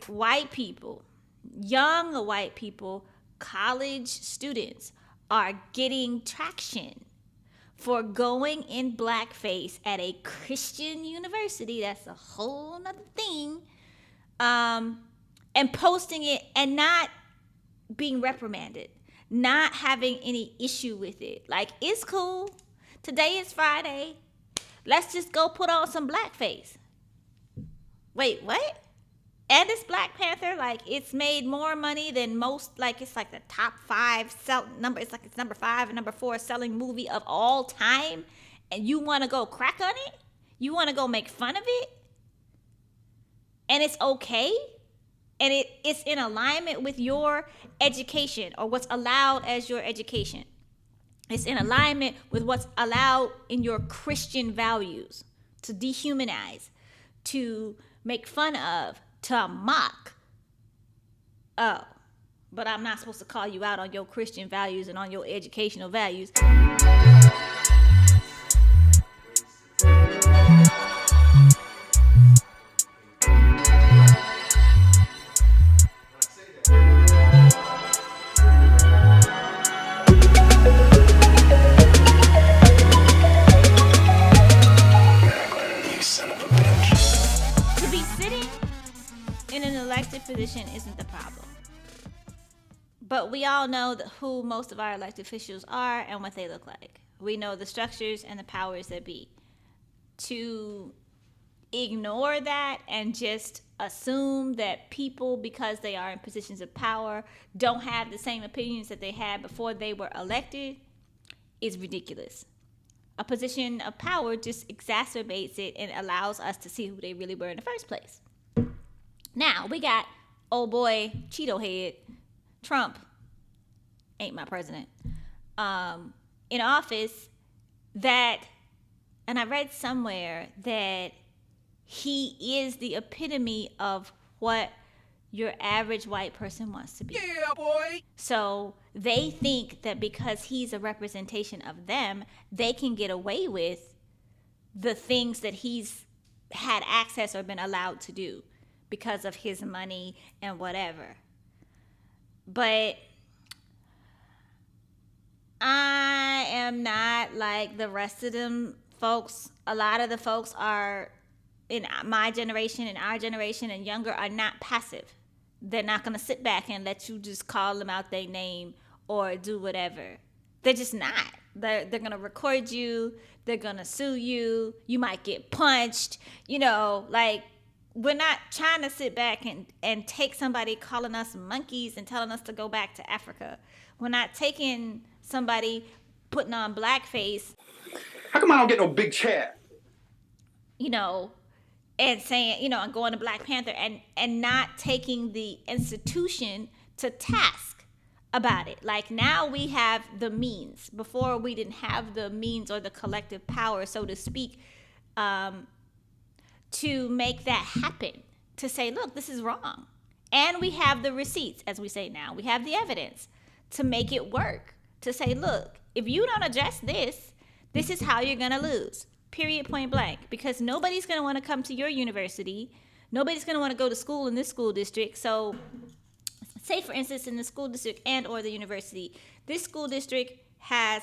White people, young white people, college students are getting traction for going in blackface at a Christian university. That's a whole nother thing. And posting it and not being reprimanded, not having any issue with it. Like, it's cool. Today is Friday. Let's just go put on some blackface. Wait, what? And it's Black Panther, like, it's made more money than most, like, it's like the top 5 number. It's number 5 and number 4 selling movie of all time. And you want to go crack on it? You want to go make fun of it? And it's okay? And it's in alignment with your education, or what's allowed as your education. It's in alignment with what's allowed in your Christian values, to dehumanize, to make fun of, to mock. Oh, but I'm not supposed to call you out on your Christian values and on your educational values. Position isn't the problem, but we all know who most of our elected officials are and what they look like. We know the structures and the powers that be. To ignore that and just assume that people, because they are in positions of power, don't have the same opinions that they had before they were elected is ridiculous. A position of power just exacerbates it and allows us to see who they really were in the first place. Now, we got old boy, Cheeto head, Trump, ain't my president, in office that, and I read somewhere that he is the epitome of what your average white person wants to be. Yeah, boy! So they think that because he's a representation of them, they can get away with the things that he's had access or been allowed to do, because of his money and whatever. But I am not like the rest of them folks. A lot of the folks are in my generation and our generation and younger are not passive. They're not going to sit back and let you just call them out their name or do whatever. They're just not. They're going to record you. They're going to sue you. You might get punched. Like, we're not trying to sit back and take somebody calling us monkeys and telling us to go back to Africa. We're not taking somebody putting on blackface. How come I don't get no big chair? And saying, and going to Black Panther and not taking the institution to task about it. Like, now we have the means. Before, we didn't have the means or the collective power, so to speak, to make that happen, to say, look, this is wrong. And we have the receipts, as we say now. We have the evidence to make it work, to say, look, if you don't address this, this is how you're going to lose, period, point blank. Because nobody's going to want to come to your university. Nobody's going to want to go to school in this school district. So say, for instance, in the school district and or the university, this school district has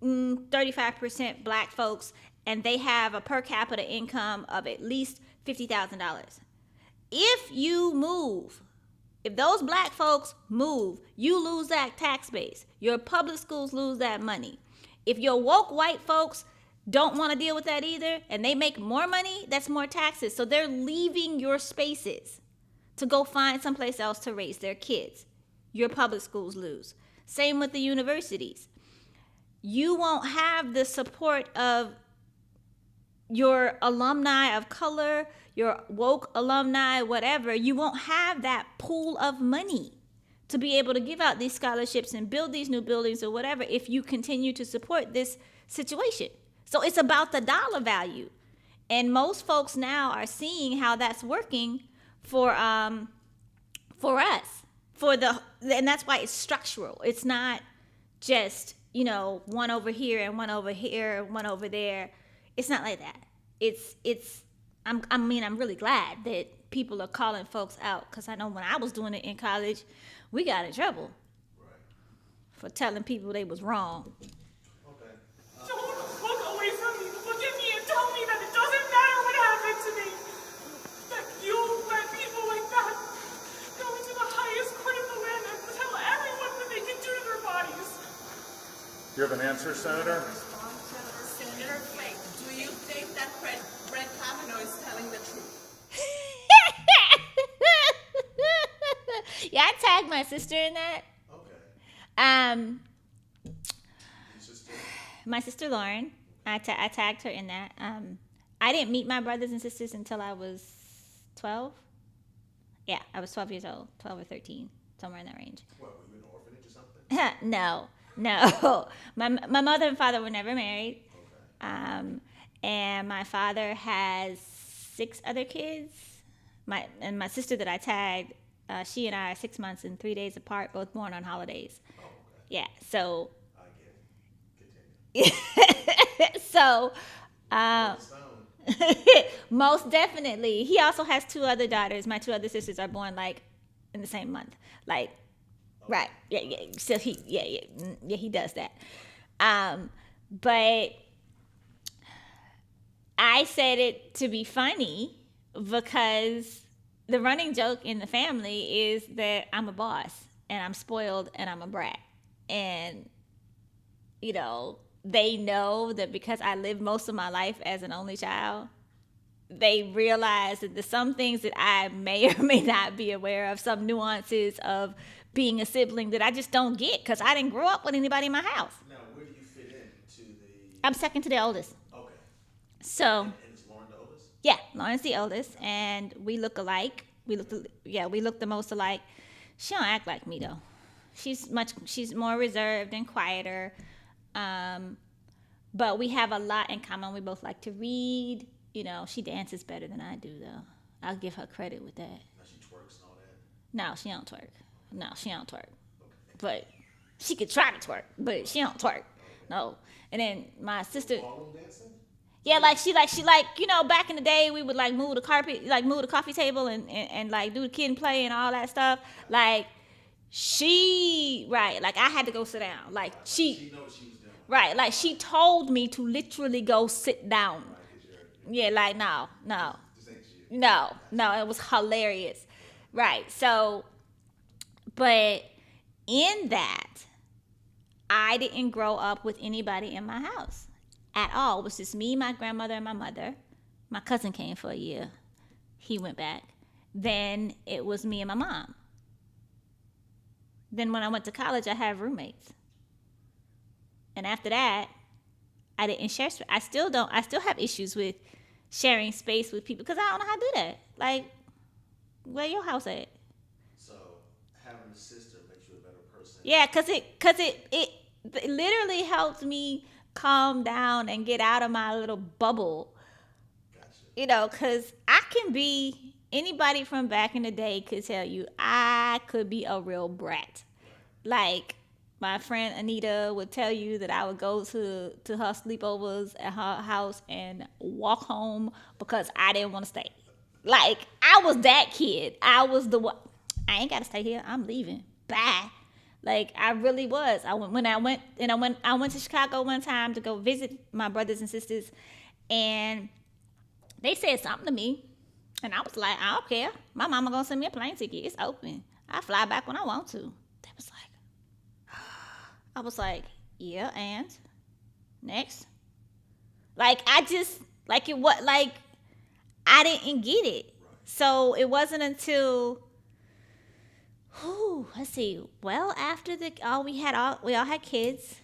35% black folks, and they have a per capita income of at least $50,000. If those black folks move, you lose that tax base. Your public schools lose that money. If your woke white folks don't want to deal with that either, and they make more money, that's more taxes. So they're leaving your spaces to go find someplace else to raise their kids. Your public schools lose. Same with the universities. You won't have the support of your alumni of color, your woke alumni, whatever. You won't have that pool of money to be able to give out these scholarships and build these new buildings or whatever if you continue to support this situation. So it's about the dollar value. And most folks now are seeing how that's working for us. And that's why it's structural. It's not just, one over here and one over here and one over there. It's not like that. It's I'm really glad that people are calling folks out, because I know when I was doing it in college, we got in trouble for telling people they was wrong. Okay. Don't look away from me. Look at me and tell me that it doesn't matter what happened to me. That you let people like that go into the highest court in the land and tell everyone what they can do to their bodies. You have an answer, Senator? Senator Flake, do you think that Brett Kavanaugh is telling the truth? Yeah, I tagged my sister in that. Okay. Your sister? My sister Lauren, I tagged her in that. I didn't meet my brothers and sisters until I was 12. Yeah, I was 12 years old, 12 or 13, somewhere in that range. What, were you in an orphanage or something? No. My mother and father were never married. Okay. And my father has 6 other kids. My sister that I tagged, she and I are 6 months and 3 days apart, both born on holidays. Oh, okay. Yeah, so I get it. Continue. so Stone. most definitely. He also has 2 other daughters. My 2 other sisters are born like in the same month. Like, right. Yeah. So he does that. But I said it to be funny because the running joke in the family is that I'm a boss and I'm spoiled and I'm a brat. And, you know, they know that because I lived most of my life as an only child, they realize that there's some things that I may or may not be aware of, some nuances of being a sibling that I just don't get because I didn't grow up with anybody in my house. Now, where do you fit into the... I'm second to the oldest. Okay. So, And is Lauren the oldest? yeah, Lauren's the oldest, and we look alike. We look the most alike. She don't act like me though. She's more reserved and quieter. But we have a lot in common. We both like to read. You know, she dances better than I do though. I'll give her credit with that. Now she twerks and all that? No, she don't twerk. But she could try to twerk, but she don't twerk. No. And then my sister. Ballroom dancing? Yeah, she you know, back in the day we would like move the carpet, like move the coffee table and like do the kid and play and all that stuff. Like like I had to go sit down. Like She know what she was doing. right, like she told me to literally go sit down. Right, 'cause Yeah, like no. this ain't you. No, it was hilarious. Right. So but in that, I didn't grow up with anybody in my house at all. It was just me, my grandmother, and my mother. My cousin came for a year. He went back. Then it was me and my mom. Then when I went to college, I had roommates. And after that, I didn't share space. I still have issues with sharing space with people because I don't know how to do that. Like, where your house at? So, having a sister makes you a better person. Yeah, cause it literally helped me calm down and get out of my little bubble. Gotcha. You know, cause I can be, anybody from back in the day could tell you I could be a real brat. Like my friend Anita would tell you that I would go to her sleepovers at her house and walk home because I didn't want to stay. Like I was that kid. I was the one. I ain't gotta stay here. I'm leaving. Bye. Like I really was. I went to Chicago one time to go visit my brothers and sisters, and they said something to me, and I was like, I don't care. My mama gonna send me a plane ticket. It's open. I fly back when I want to. They was like, I was like, yeah, and next. Like I just like it. What like I didn't get it. So it wasn't until. Let's see. Well, after we all had kids.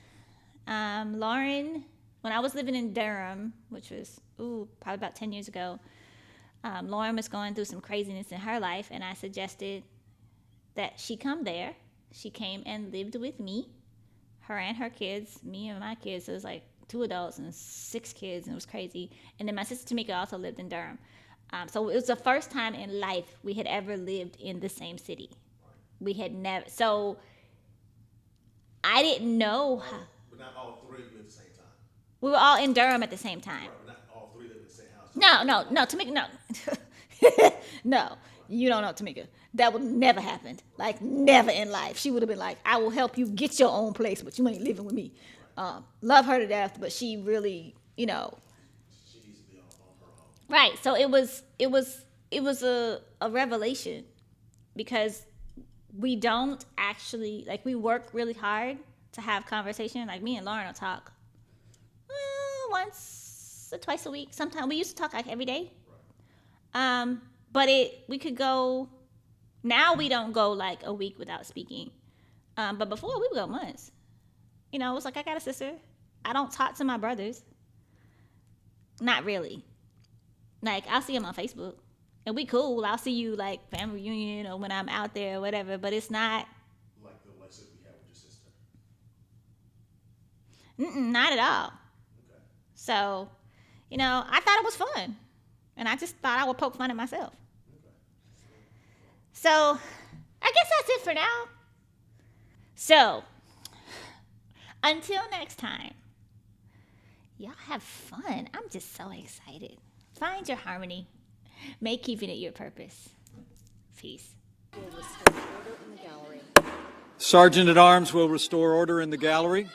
Lauren, when I was living in Durham, which was probably about 10 years ago, Lauren was going through some craziness in her life, and I suggested that she come there. She came and lived with me, her and her kids, me and my kids. So it was like 2 adults and 6 kids, and it was crazy. And then my sister Tamika also lived in Durham. So it was the first time in life we had ever lived in the same city. We had never, so I didn't know how. But not all 3 of you at the same time. We were all in Durham at the same time. Right, but not No, Tamika, no. No, you don't know Tamika. That would never happen. Like, never in life. She would have been like, I will help you get your own place, but you ain't living with me. Love her to death, but she really, She needs to be on her own. right. So it was a revelation, because we don't actually, like, we work really hard to have conversation. Like, me and Lauren will talk once or twice a week. Sometimes we used to talk like every day. But we could go. Now we don't go like a week without speaking. But before, we would go months. It was like, I got a sister. I don't talk to my brothers. Not really. Like, I'll see them on Facebook, and we cool. I'll see you like family reunion or when I'm out there or whatever. But it's not Like the relationship we have with your sister. not at all. Okay. So, I thought it was fun, and I just thought I would poke fun at myself. Okay. So, I guess that's it for now. So, until next time, y'all have fun. I'm just so excited. Find your harmony. Make keeping it your purpose. Peace. Sergeant at Arms will restore order in the gallery.